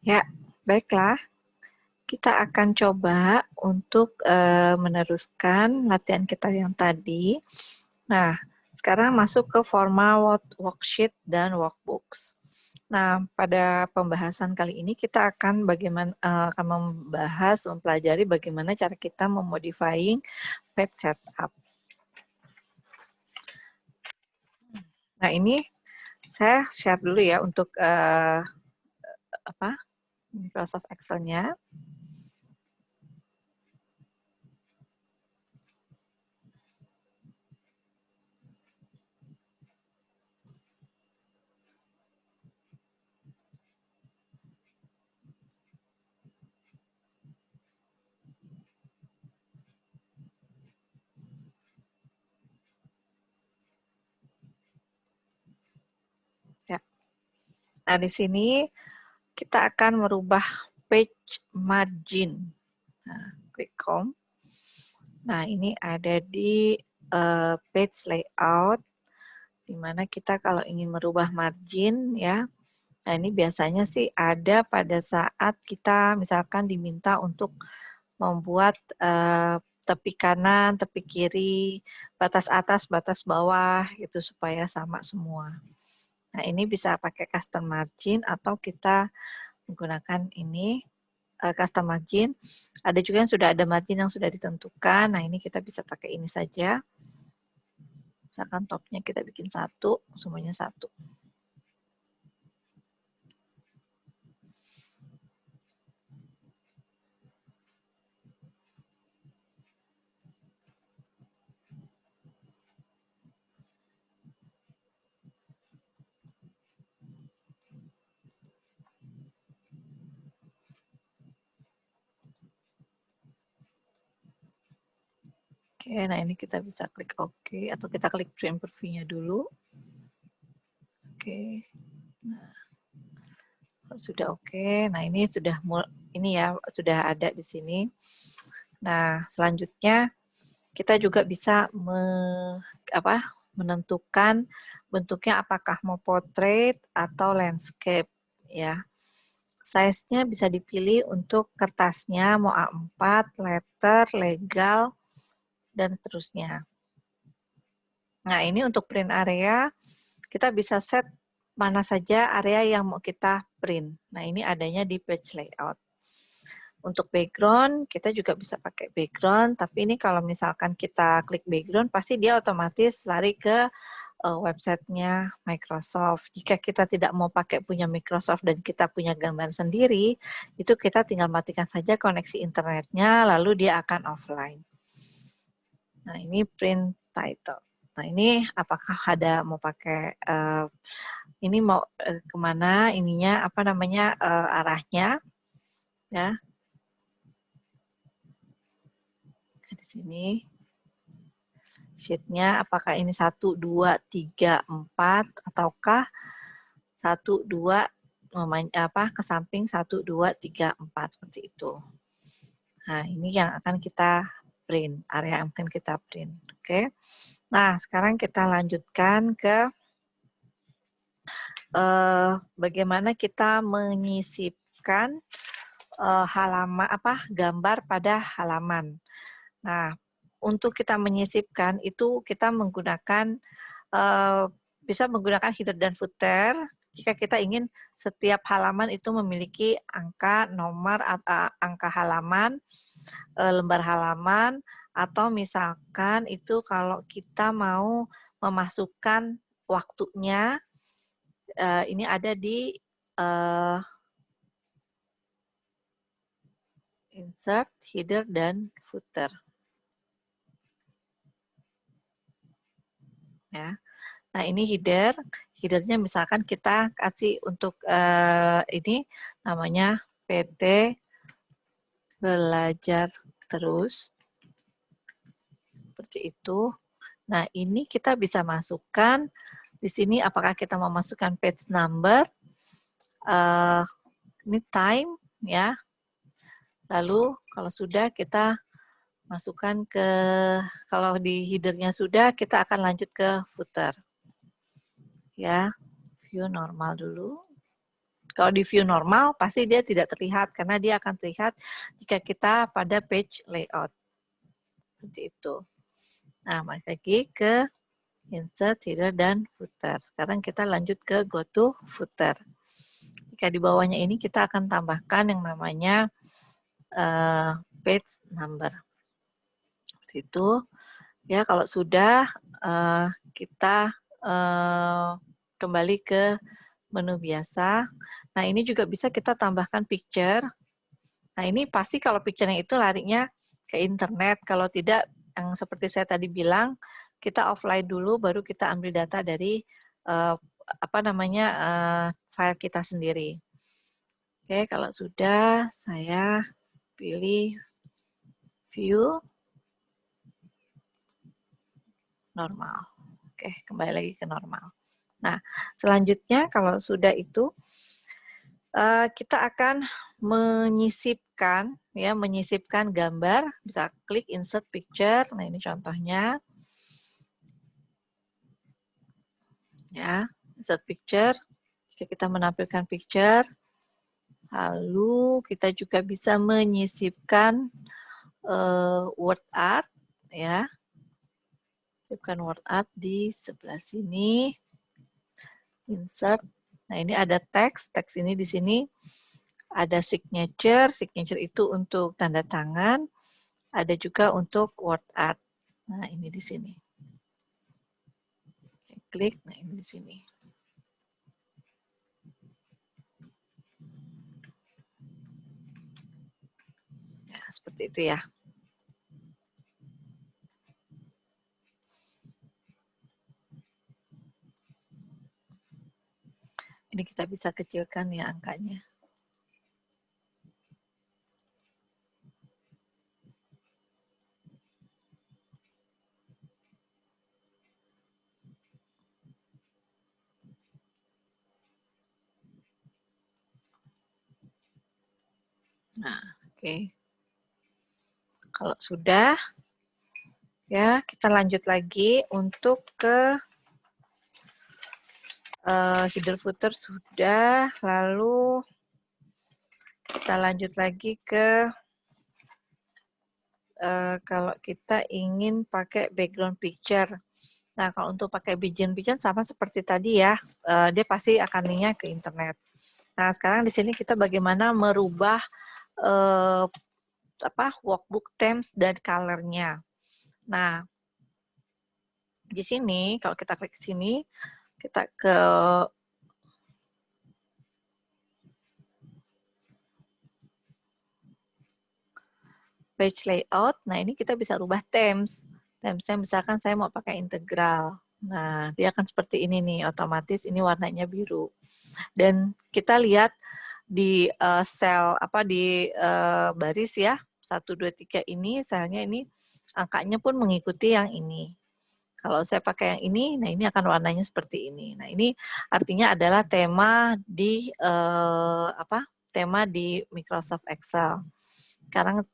Ya, baiklah. Kita akan coba untuk meneruskan latihan kita yang tadi. Nah, sekarang masuk ke formal worksheet dan workbooks. Nah, pada pembahasan kali ini kita akan akan mempelajari bagaimana cara kita memodifying page setup. Nah, ini saya share dulu ya untuk Microsoft Excel-nya. Ya. Nah, di sini kita akan merubah page margin. Nah, klik Home. Nah, ini ada di page layout, di mana kita kalau ingin merubah margin ya. Nah, ini biasanya sih ada pada saat kita misalkan diminta untuk membuat tepi kanan, tepi kiri, batas atas, batas bawah, gitu supaya sama semua. Nah, ini bisa pakai custom margin atau kita menggunakan ini custom margin. Ada juga yang sudah ada margin yang sudah ditentukan. Nah, ini kita bisa pakai ini saja. Misalkan topnya kita bikin 1, semuanya 1. Oke, nah ini kita bisa klik OK, atau kita klik print preview-nya dulu. Oke, nah sudah oke. Nah ini sudah sudah ada di sini. Nah selanjutnya kita juga bisa menentukan bentuknya apakah mau portrait atau landscape ya. Size-nya bisa dipilih untuk kertasnya mau A4, letter, legal, dan seterusnya. Nah, ini untuk print area, kita bisa set mana saja area yang mau kita print. Nah, ini adanya di page layout. Untuk background, kita juga bisa pakai background, tapi ini kalau misalkan kita klik background, pasti dia otomatis lari ke websitenya Microsoft. Jika kita tidak mau pakai punya Microsoft dan kita punya gambar sendiri, itu kita tinggal matikan saja koneksi internetnya, lalu dia akan offline. Nah, ini print title. Nah, ini apakah ada mau pakai, ini mau kemana ininya, arahnya, ya. Di sini. Sheet-nya apakah ini 1, 2, 3, 4 ataukah 1, 2 ke samping 1, 2, 3, 4 seperti itu. Nah, ini yang akan kita print, area yang akan kita print. Oke. Nah, sekarang kita lanjutkan ke bagaimana kita menyisipkan gambar pada halaman. Nah, untuk kita menyisipkan itu kita menggunakan bisa menggunakan header dan footer jika kita ingin setiap halaman itu memiliki angka, nomor, angka halaman, lembar halaman, atau misalkan itu kalau kita mau memasukkan waktunya, ini ada di insert, header, dan footer. Ya. Nah, ini headernya misalkan kita kasih untuk ini namanya PT Belajar Terus. Seperti itu. Nah, ini kita bisa masukkan di sini apakah kita mau masukkan page number, ini time ya. Lalu kalau sudah kita masukkan kalau di headernya sudah, kita akan lanjut ke footer. Ya, view normal dulu. Kalau di view normal, pasti dia tidak terlihat, karena dia akan terlihat jika kita pada page layout. Seperti itu. Nah, balik lagi ke insert, header, dan footer. Sekarang kita lanjut ke go to footer. Jika di bawahnya ini kita akan tambahkan yang namanya page number. Seperti itu. Ya, kalau sudah kita kembali ke menu biasa. Nah, ini juga bisa kita tambahkan picture. Nah, ini pasti kalau picture-nya itu larinya ke internet. Kalau tidak, yang seperti saya tadi bilang, kita offline dulu, baru kita ambil data dari file kita sendiri. Oke, kalau sudah, saya pilih view normal. Oke, kembali lagi ke normal. Nah, selanjutnya kalau sudah itu, kita akan menyisipkan gambar, bisa klik insert picture. Nah, ini contohnya. Ya, insert picture. Jika kita menampilkan picture, lalu kita juga bisa menyisipkan word art, ya. Sisipkan word art di sebelah sini. Insert. Nah, ini ada teks ini di sini. Ada signature itu untuk tanda tangan. Ada juga untuk word art. Nah, ini di sini. Klik, nah ini di sini. Ya, seperti itu ya. Ini kita bisa kecilkan ya angkanya. Nah, oke. Kalau sudah, ya kita lanjut lagi untuk ke header footer sudah, lalu kita lanjut lagi ke kalau kita ingin pakai background picture. Nah, kalau untuk pakai background picture sama seperti tadi ya, dia pasti akan linknya ke internet. Nah, sekarang di sini kita bagaimana merubah workbook themes dan color-nya. Nah, di sini kalau kita klik sini, kita ke page layout. Nah, ini kita bisa rubah themes. Themesnya misalkan saya mau pakai integral. Nah, dia akan seperti ini nih, otomatis ini warnanya biru. Dan kita lihat di baris ya, 1, 2, 3 ini, selnya ini, angkanya pun mengikuti yang ini. Kalau saya pakai yang ini, nah ini akan warnanya seperti ini. Nah, ini artinya adalah tema di Microsoft Excel. Sekarang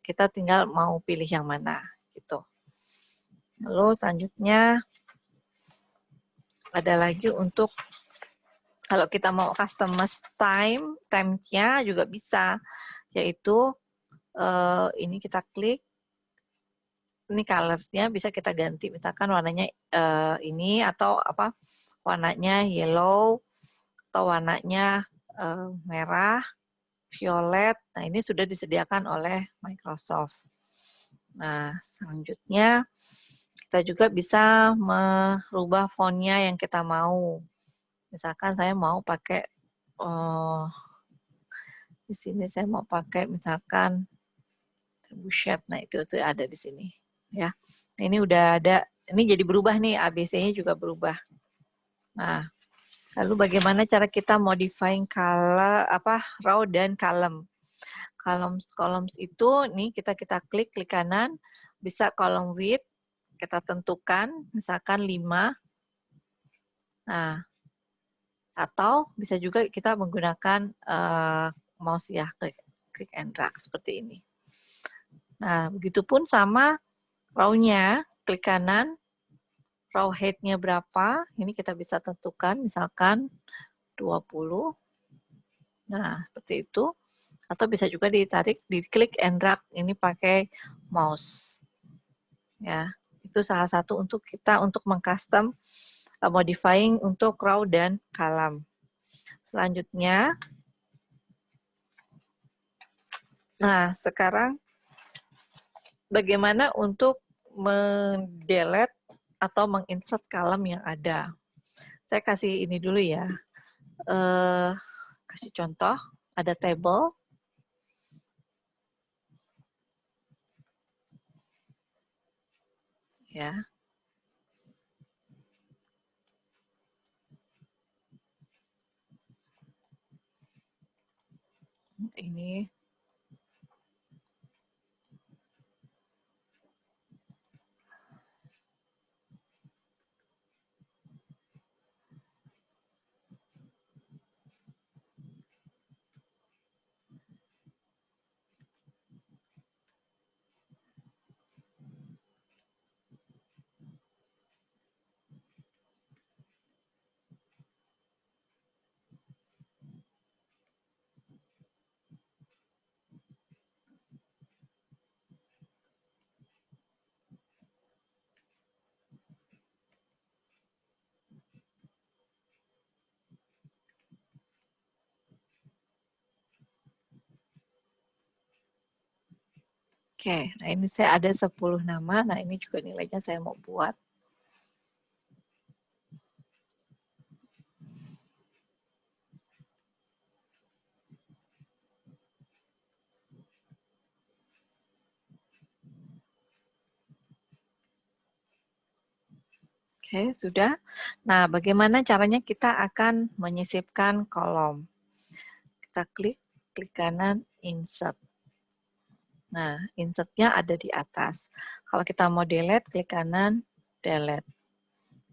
kita tinggal mau pilih yang mana gitu. Lalu selanjutnya ada lagi untuk kalau kita mau customize time-nya juga bisa, yaitu ini kita klik, ini colors-nya bisa kita ganti, misalkan warnanya ini atau warnanya yellow atau warnanya merah, violet. Nah, ini sudah disediakan oleh Microsoft. Nah, selanjutnya kita juga bisa merubah font-nya yang kita mau. Misalkan saya mau pakai di sini saya mau pakai misalkan Trebuchet. Nah, itu ada di sini ya. Ini udah ada, ini jadi berubah nih, ABC-nya juga berubah. Nah, lalu bagaimana cara kita modifying row dan column. Columns itu nih kita klik kanan, bisa column width kita tentukan misalkan 5. Nah, atau bisa juga kita menggunakan mouse ya, klik and drag seperti ini. Nah, begitupun sama row-nya, klik kanan, row height-nya berapa, ini kita bisa tentukan misalkan 20. Nah, seperti itu. Atau bisa juga ditarik, diklik and drag ini pakai mouse. Ya, itu salah satu untuk kita untuk mengcustom modifying untuk row dan column. Selanjutnya, nah sekarang bagaimana untuk mendelete atau menginsert column yang ada. Saya kasih ini dulu ya. Kasih contoh, ada table. Ya. Ini oke, nah ini saya ada 10 nama, nah ini juga nilainya saya mau buat. Oke, sudah. Nah, bagaimana caranya kita akan menyisipkan kolom? Kita klik kanan, insert. Nah, insertnya ada di atas. Kalau kita mau delete, klik kanan, delete.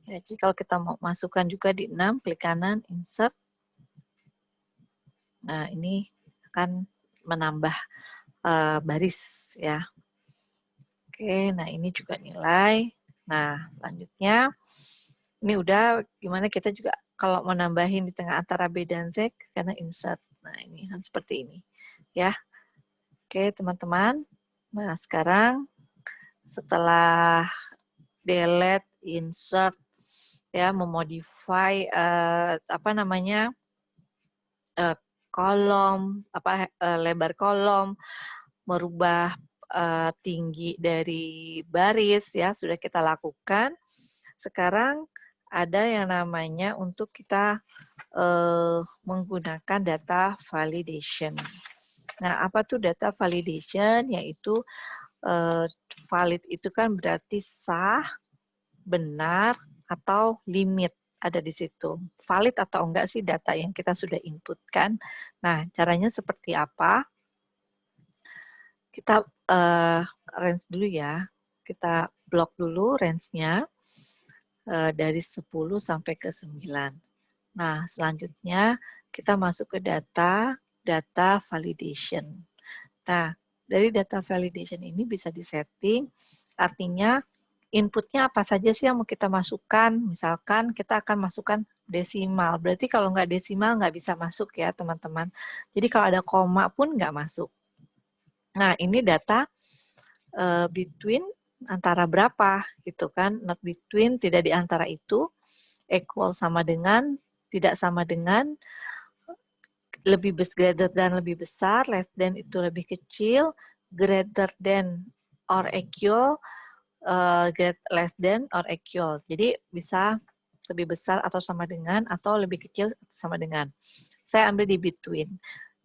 Ya, jadi kalau kita mau masukkan juga di 6, klik kanan, insert. Nah, ini akan menambah baris ya. Oke, nah ini juga nilai. Nah, selanjutnya ini udah gimana kita juga kalau mau nambahin di tengah antara B dan Z karena insert. Nah, ini kan seperti ini. Ya. Oke, teman-teman. Nah, sekarang setelah delete, insert ya, memodify apa namanya? Kolom, lebar kolom, merubah tinggi dari baris ya, sudah kita lakukan. Sekarang ada yang namanya untuk kita menggunakan data validation. Nah, apa tuh data validation? Yaitu valid itu kan berarti sah, benar, atau limit ada di situ. Valid atau enggak sih data yang kita sudah inputkan. Nah, caranya seperti apa? Kita range dulu ya. Kita blok dulu range-nya dari 10 sampai ke 9. Nah, selanjutnya kita masuk ke data validation. Nah, dari data validation ini bisa disetting, artinya inputnya apa saja sih yang mau kita masukkan. Misalkan kita akan masukkan desimal, berarti kalau nggak desimal nggak bisa masuk ya teman-teman. Jadi kalau ada koma pun nggak masuk. Nah, ini data between antara berapa gitu kan, not between tidak di antara itu, equal sama dengan, tidak sama dengan, lebih greater than lebih besar, less than itu lebih kecil, greater than or equal, less than or equal. Jadi bisa lebih besar atau sama dengan, atau lebih kecil sama dengan. Saya ambil di between.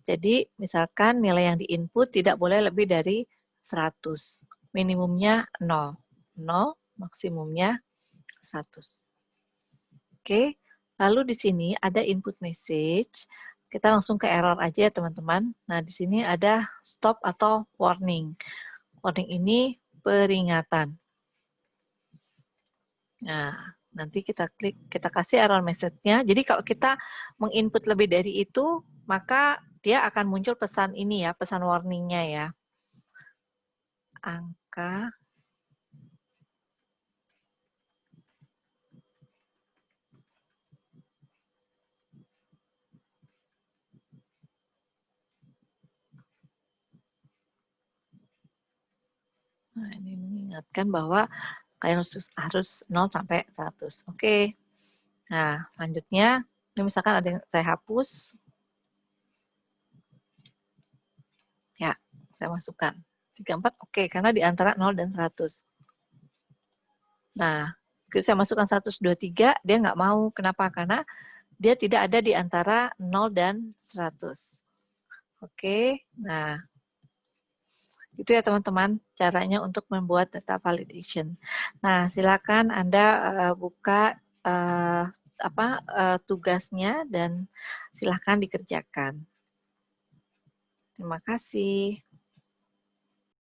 Jadi misalkan nilai yang di-input tidak boleh lebih dari 100. Minimumnya 0. 0, maksimumnya 100. Oke, lalu di sini ada input message. Kita langsung ke error aja ya teman-teman. Nah, di sini ada stop atau warning. Warning ini peringatan. Nah, nanti kita klik, kita kasih error message-nya. Jadi kalau kita menginput lebih dari itu, maka dia akan muncul pesan ini ya, pesan warning-nya ya. Angka Nah, ini mengingatkan bahwa kalian harus 0 sampai 100. Oke. Nah, selanjutnya, ini misalkan ada yang saya hapus. Ya, saya masukkan. 34 oke, karena di antara 0 dan 100. Nah, saya masukkan 123, dia nggak mau. Kenapa? Karena dia tidak ada di antara 0 dan 100. Oke, nah itu ya teman-teman caranya untuk membuat data validation. Nah, silakan Anda buka tugasnya dan silakan dikerjakan. Terima kasih.